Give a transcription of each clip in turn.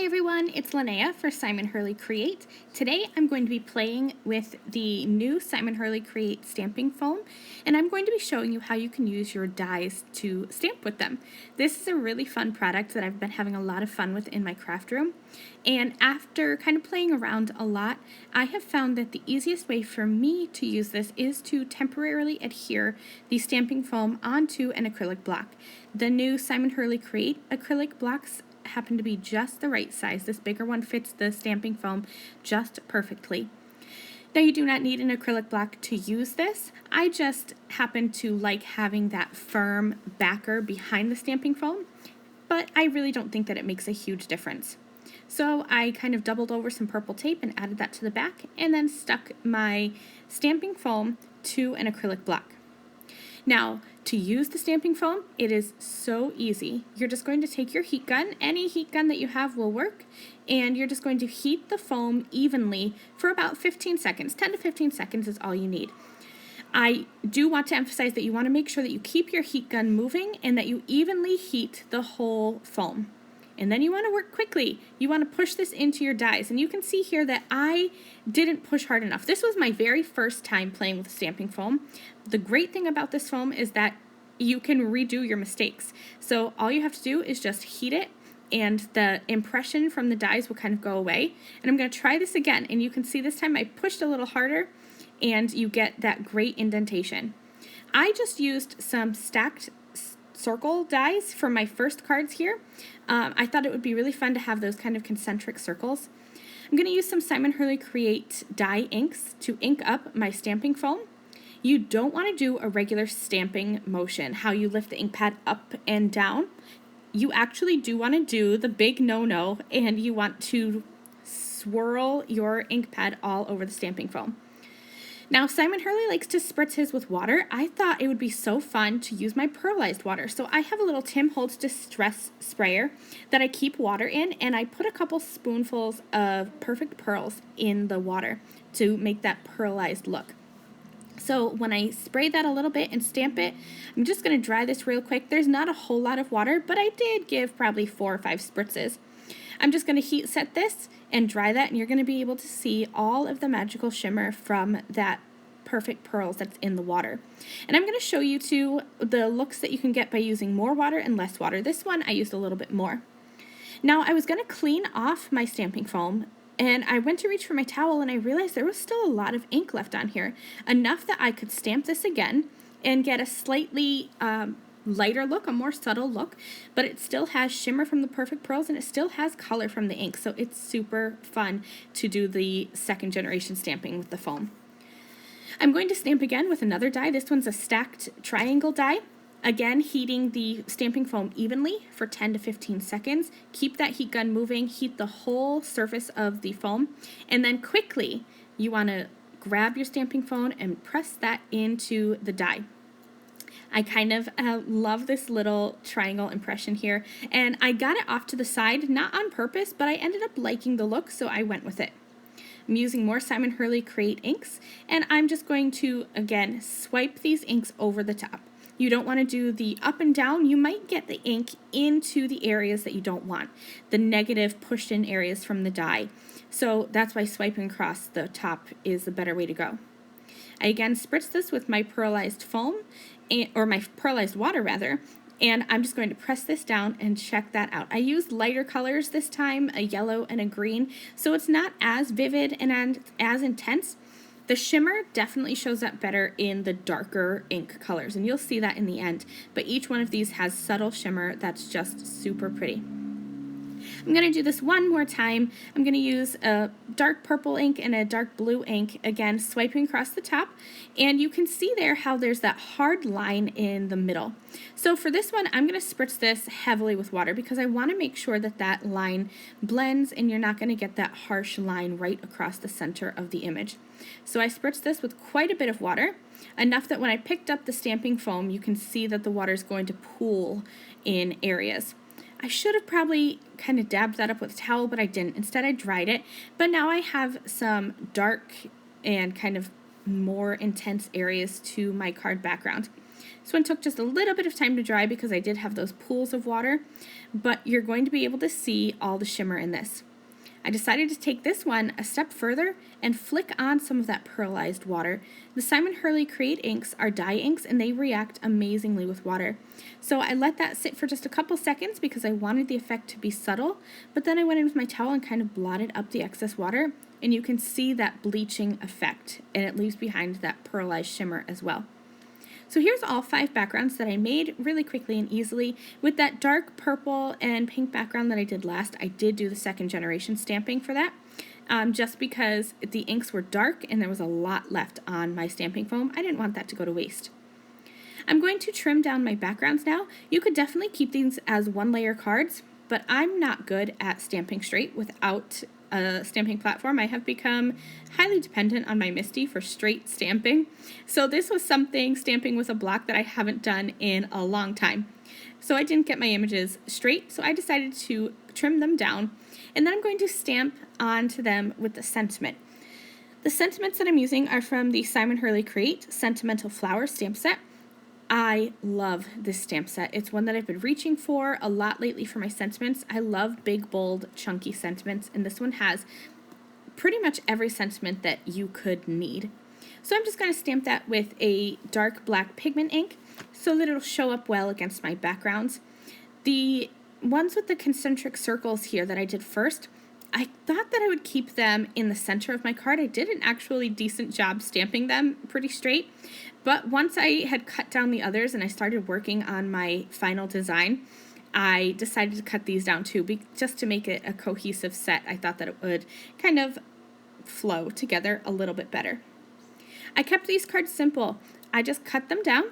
everyone, it's Lynnea for Simon Hurley Create. Today I'm going to be playing with the new Simon Hurley Create stamping foam, and I'm going to be showing you how you can use your dies to stamp with them. This is a really fun product that I've been having a lot of fun with in my craft room, and after kind of playing around a lot, I have found that the easiest way for me to use this is to temporarily adhere the stamping foam onto an acrylic block. The new Simon Hurley Create acrylic blocks happen to be just the right size. This bigger one fits the stamping foam just perfectly. Now you do not need an acrylic block to use this. I just happen to like having that firm backer behind the stamping foam, but I really don't think that it makes a huge difference. So I kind of doubled over some purple tape and added that to the back and then stuck my stamping foam to an acrylic block. Now, to use the stamping foam, it is so easy. You're just going to take your heat gun, any heat gun that you have will work, and you're just going to heat the foam evenly for about 15 seconds. 10 to 15 seconds is all you need. I do want to emphasize that you want to make sure that you keep your heat gun moving and that you evenly heat the whole foam. And then you want to work quickly. You want to push this into your dies. And you can see here that I didn't push hard enough. This was my very first time playing with stamping foam. The great thing about this foam is that you can redo your mistakes. So all you have to do is just heat it and the impression from the dies will kind of go away. And I'm going to try this again. And you can see this time I pushed a little harder and you get that great indentation. I just used some stacked circle dies for my first cards here. I thought it would be really fun to have those kind of concentric circles. I'm going to use some Simon Hurley Create die inks to ink up my stamping foam. You don't want to do a regular stamping motion, how you lift the ink pad up and down. You actually do want to do the big no-no, and you want to swirl your ink pad all over the stamping foam. Now, Simon Hurley likes to spritz his with water. I thought it would be so fun to use my pearlized water. So I have a little Tim Holtz Distress sprayer that I keep water in, and I put a couple spoonfuls of perfect pearls in the water to make that pearlized look. So when I spray that a little bit and stamp it, I'm just going to dry this real quick. There's not a whole lot of water, but I did give probably 4 or 5 spritzes. I'm just going to heat set this and dry that, and you're going to be able to see all of the magical shimmer from that perfect pearls that's in the water. And I'm going to show you too the looks that you can get by using more water and less water. This one I used a little bit more. Now I was going to clean off my stamping foam, and I went to reach for my towel and I realized there was still a lot of ink left on here, enough that I could stamp this again and get a slightly lighter look, a more subtle look, but it still has shimmer from the perfect pearls and it still has color from the ink, so it's super fun to do the second generation stamping with the foam. I'm going to stamp again with another die. This one's a stacked triangle die. Again, heating the stamping foam evenly for 10 to 15 seconds. Keep that heat gun moving, heat the whole surface of the foam, and then quickly you want to grab your stamping foam and press that into the die. I kind of love this little triangle impression here, and I got it off to the side, not on purpose, but I ended up liking the look, so I went with it. I'm using more Simon Hurley Create inks, and I'm just going to, again, swipe these inks over the top. You don't want to do the up and down. You might get the ink into the areas that you don't want, the negative pushed in areas from the die. So that's why swiping across the top is the better way to go. I again spritz this with my pearlized foam, or my pearlized water rather, and I'm just going to press this down and check that out. I used lighter colors this time, a yellow and a green, so it's not as vivid and as intense. The shimmer definitely shows up better in the darker ink colors, and you'll see that in the end, but each one of these has subtle shimmer that's just super pretty. I'm going to do this one more time. I'm going to use a dark purple ink and a dark blue ink, again swiping across the top, and you can see there how there's that hard line in the middle. So for this one, I'm going to spritz this heavily with water because I want to make sure that that line blends and you're not going to get that harsh line right across the center of the image. So I spritzed this with quite a bit of water, enough that when I picked up the stamping foam, you can see that the water is going to pool in areas. I should have probably kind of dabbed that up with a towel, but I didn't. Instead, I dried it. But now I have some dark and kind of more intense areas to my card background. This one took just a little bit of time to dry because I did have those pools of water, but you're going to be able to see all the shimmer in this. I decided to take this one a step further and flick on some of that pearlized water. The Simon Hurley Create inks are dye inks and they react amazingly with water. So I let that sit for just a couple seconds because I wanted the effect to be subtle, but then I went in with my towel and kind of blotted up the excess water, and you can see that bleaching effect, and it leaves behind that pearlized shimmer as well. So here's all 5 backgrounds that I made really quickly and easily. With that dark purple and pink background that I did last, I did do the second generation stamping for that. Just because the inks were dark and there was a lot left on my stamping foam, I didn't want that to go to waste. I'm going to trim down my backgrounds now. You could definitely keep these as 1-layer cards, but I'm not good at stamping straight without a stamping platform. I have become highly dependent on my Misty for straight stamping. So this was something, stamping with a block, that I haven't done in a long time. So I didn't get my images straight, so I decided to trim them down. And then I'm going to stamp onto them with the sentiment. The sentiments that I'm using are from the Simon Hurley Create Sentimental Flower stamp set. I love this stamp set. It's one that I've been reaching for a lot lately for my sentiments. I love big, bold, chunky sentiments, and this one has pretty much every sentiment that you could need. So I'm just going to stamp that with a dark black pigment ink so that it'll show up well against my backgrounds. The ones with the concentric circles here that I did first, I thought that I would keep them in the center of my card. I did an actually decent job stamping them pretty straight, but once I had cut down the others and I started working on my final design, I decided to cut these down too, just to make it a cohesive set. I thought that it would kind of flow together a little bit better. I kept these cards simple. I just cut them down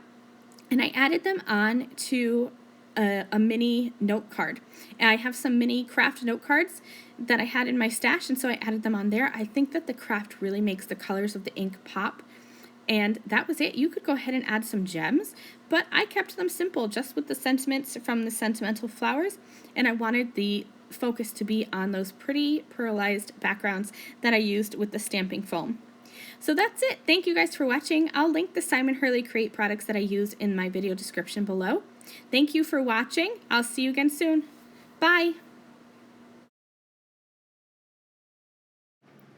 and I added them on to a mini note card. And I have some mini craft note cards that I had in my stash, and so I added them on there. I think that the craft really makes the colors of the ink pop, and that was it. You could go ahead and add some gems, but I kept them simple, just with the sentiments from the Sentimental Flowers, and I wanted the focus to be on those pretty pearlized backgrounds that I used with the stamping foam. So that's it. Thank you guys for watching. I'll link the Simon Hurley Create products that I used in my video description below. Thank you for watching. I'll see you again soon. Bye.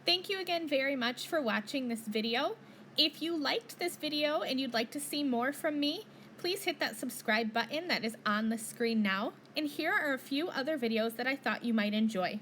Thank you again very much for watching this video. If you liked this video and you'd like to see more from me, please hit that subscribe button that is on the screen now. And here are a few other videos that I thought you might enjoy.